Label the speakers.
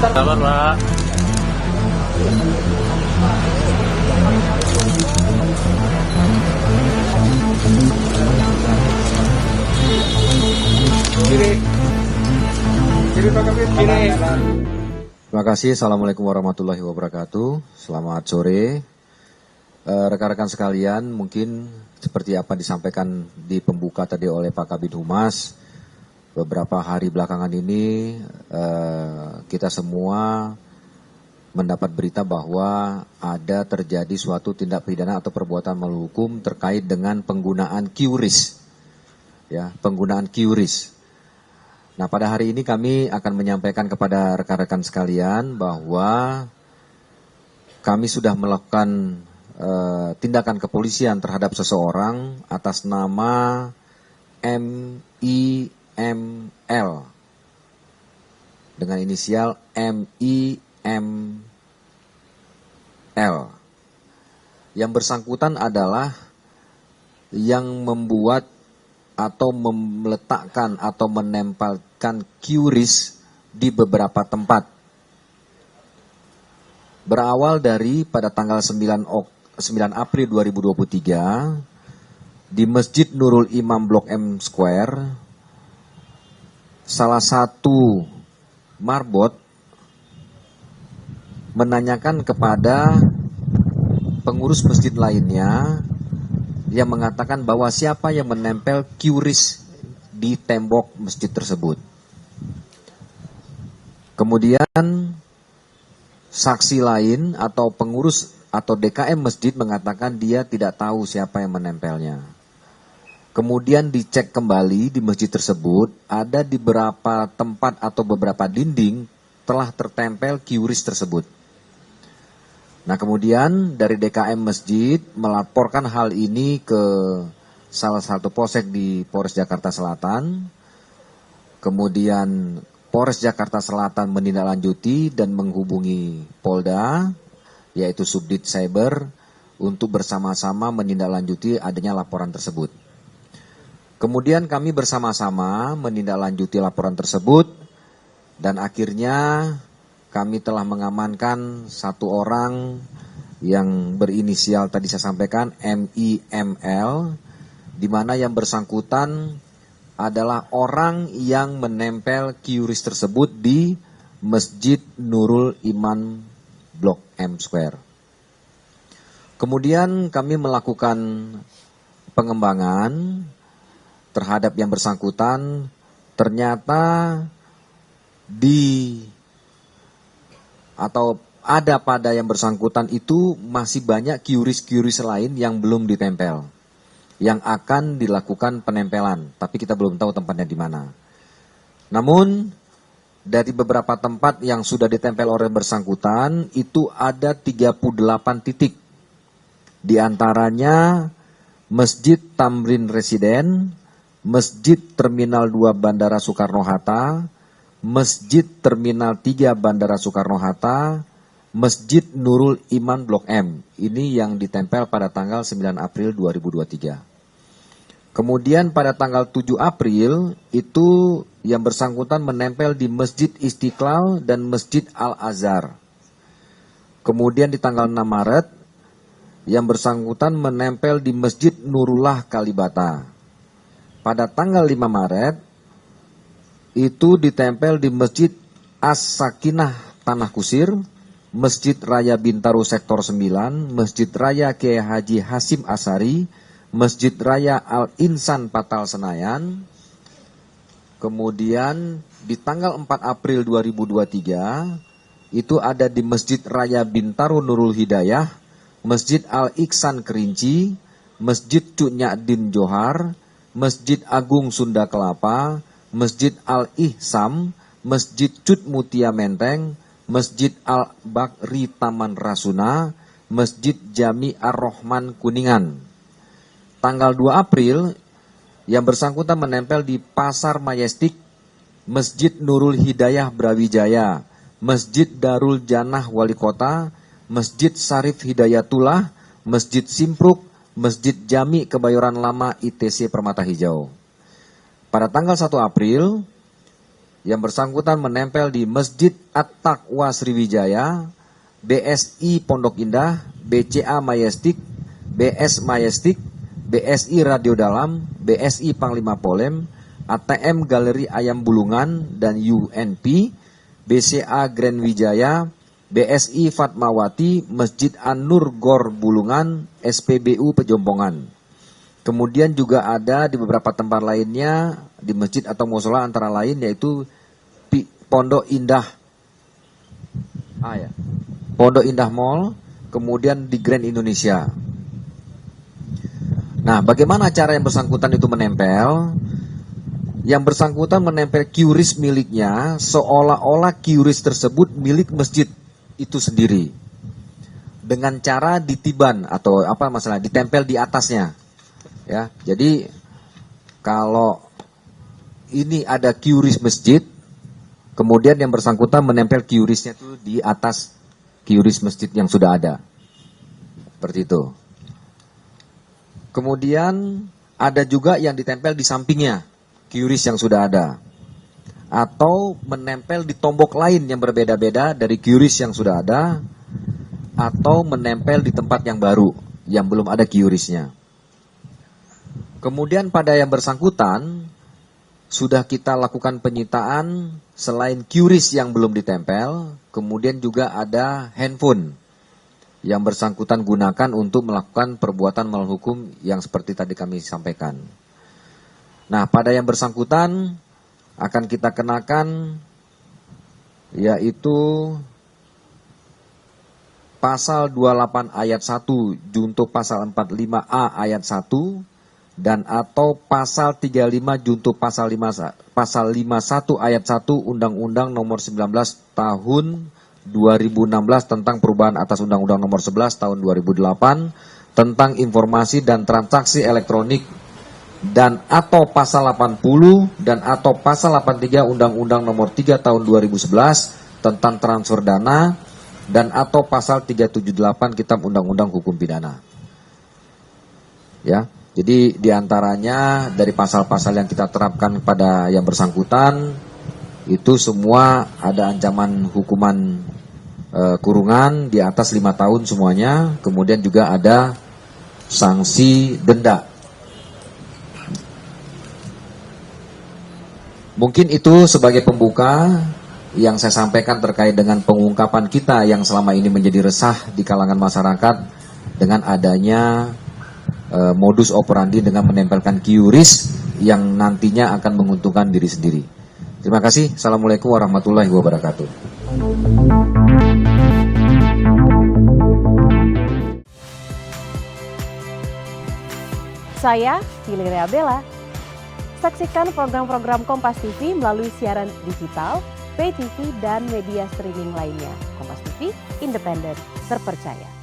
Speaker 1: Sabar, Pak.
Speaker 2: Kiri. Kiri Pak Kabit, kiri.
Speaker 3: Terima kasih. Assalamualaikum warahmatullahi wabarakatuh. Selamat sore. Rekan-rekan sekalian, mungkin seperti apa disampaikan di pembuka tadi oleh Pak Kabid Humas, beberapa hari belakangan ini kita semua mendapat berita bahwa ada terjadi suatu tindak pidana atau perbuatan melawan hukum terkait dengan penggunaan QRIS. Ya, penggunaan QRIS. Nah, pada hari ini kami akan menyampaikan kepada rekan-rekan sekalian bahwa kami sudah melakukan tindakan kepolisian terhadap seseorang atas nama MIML dengan inisial MIML. Yang bersangkutan adalah yang membuat atau meletakkan atau menempelkan QRIS di beberapa tempat. Berawal dari pada tanggal 9 April 2023 di Masjid Nurul Imam Blok M Square, salah satu marbot menanyakan kepada pengurus masjid lainnya yang mengatakan bahwa siapa yang menempel QRIS di tembok masjid tersebut. Kemudian saksi lain atau pengurus atau DKM masjid mengatakan dia tidak tahu siapa yang menempelnya. Kemudian dicek kembali di masjid tersebut, ada di beberapa tempat atau beberapa dinding telah tertempel QRIS tersebut. Nah, kemudian dari DKM masjid melaporkan hal ini ke salah satu polsek di Polres Jakarta Selatan. Kemudian Polres Jakarta Selatan menindaklanjuti dan menghubungi Polda, yaitu Subdit Cyber, untuk bersama-sama menindaklanjuti adanya laporan tersebut. Kemudian kami bersama-sama menindaklanjuti laporan tersebut dan akhirnya kami telah mengamankan satu orang yang berinisial tadi saya sampaikan MIML, di mana yang bersangkutan adalah orang yang menempel QRIS tersebut di Masjid Nurul Iman Blok M Square. Kemudian kami melakukan pengembangan terhadap yang bersangkutan. Ternyata ada pada yang bersangkutan itu masih banyak QRIS lain yang belum ditempel, yang akan dilakukan penempelan, tapi kita belum tahu tempatnya di mana. Namun dari beberapa tempat yang sudah ditempel oleh bersangkutan itu ada 38 titik. Di antaranya Masjid Tamrin Residen, Masjid Terminal 2 Bandara Soekarno-Hatta, Masjid Terminal 3 Bandara Soekarno-Hatta, Masjid Nurul Iman Blok M. Ini yang ditempel pada tanggal 9 April 2023. Kemudian pada tanggal 7 April itu yang bersangkutan menempel di Masjid Istiqlal dan Masjid Al-Azhar. Kemudian di tanggal 6 Maret yang bersangkutan menempel di Masjid Nurullah Kalibata. Pada tanggal 5 Maret itu ditempel di Masjid As-Sakinah Tanah Kusir, Masjid Raya Bintaro Sektor 9, Masjid Raya Kiai Haji Hasim Asari, Masjid Raya Al-Insan Patal Senayan. Kemudian di tanggal 4 April 2023 itu ada di Masjid Raya Bintaro Nurul Hidayah, Masjid Al-Iksan Kerinci, Masjid Cuk Nyadin Johar, Masjid Agung Sunda Kelapa, Masjid Al-Ihsam, Masjid Cut Mutia Menteng, Masjid Al-Bakri Taman Rasuna, Masjid Jami Ar-Rahman Kuningan. Tanggal 2 April yang bersangkutan menempel di Pasar Majestik, Masjid Nurul Hidayah Brawijaya, Masjid Darul Janah Wali Kota, Masjid Sarif Hidayatullah, Masjid Simpruk, Masjid Jami Kebayoran Lama ITC Permata Hijau. Pada tanggal 1 April yang bersangkutan menempel di Masjid At-Taqwa Sriwijaya, BSI Pondok Indah, BCA Majestic, BS Majestic, BSI Radio Dalam, BSI Panglima Polem, ATM Galeri Ayam Bulungan dan UNP, BCA Grand Wijaya, BSI Fatmawati, Masjid An-Nur Gor Bulungan, SPBU Pejompongan. Kemudian juga ada di beberapa tempat lainnya di masjid atau musola antara lain yaitu Pondok Indah, Pondok Indah Mall, kemudian di Grand Indonesia. Nah, bagaimana cara yang bersangkutan itu menempel? Yang bersangkutan menempel QRIS miliknya seolah-olah QRIS tersebut milik masjid itu sendiri. Dengan cara ditiban atau ditempel di atasnya. Ya, jadi kalau ini ada QRIS masjid, kemudian yang bersangkutan menempel QRIS-nya itu di atas QRIS masjid yang sudah ada. Seperti itu. Kemudian ada juga yang ditempel di sampingnya QRIS yang sudah ada. Atau menempel di tombok lain yang berbeda-beda dari QRIS yang sudah ada. Atau menempel di tempat yang baru yang belum ada QRIS-nya. Kemudian pada yang bersangkutan sudah kita lakukan penyitaan selain QRIS yang belum ditempel, kemudian juga ada handphone yang bersangkutan gunakan untuk melakukan perbuatan melawan hukum yang seperti tadi kami sampaikan. Nah, pada yang bersangkutan akan kita kenakan yaitu pasal 28 ayat 1 junto pasal 45A ayat 1 dan atau pasal 35 junto pasal 51 ayat 1 Undang-Undang Nomor 19 Tahun 2016 tentang perubahan atas Undang-Undang Nomor 11 Tahun 2008 tentang informasi dan transaksi elektronik dan atau pasal 80 dan atau pasal 83 Undang-Undang Nomor 3 Tahun 2011 tentang transfer dana dan atau pasal 378 Kitab Undang-Undang Hukum Pidana. Ya. Jadi diantaranya dari pasal-pasal yang kita terapkan pada yang bersangkutan itu semua ada ancaman hukuman kurungan di atas 5 tahun semuanya, kemudian juga ada sanksi denda. Mungkin itu sebagai pembuka yang saya sampaikan terkait dengan pengungkapan kita yang selama ini menjadi resah di kalangan masyarakat dengan adanya modus operandi dengan menempelkan QRIS yang nantinya akan menguntungkan diri sendiri. Terima kasih. Assalamualaikum warahmatullahi wabarakatuh.
Speaker 1: Saya Valeria Bella. Saksikan program-program Kompas TV melalui siaran digital, pay TV, dan media streaming lainnya. Kompas TV, independen, terpercaya.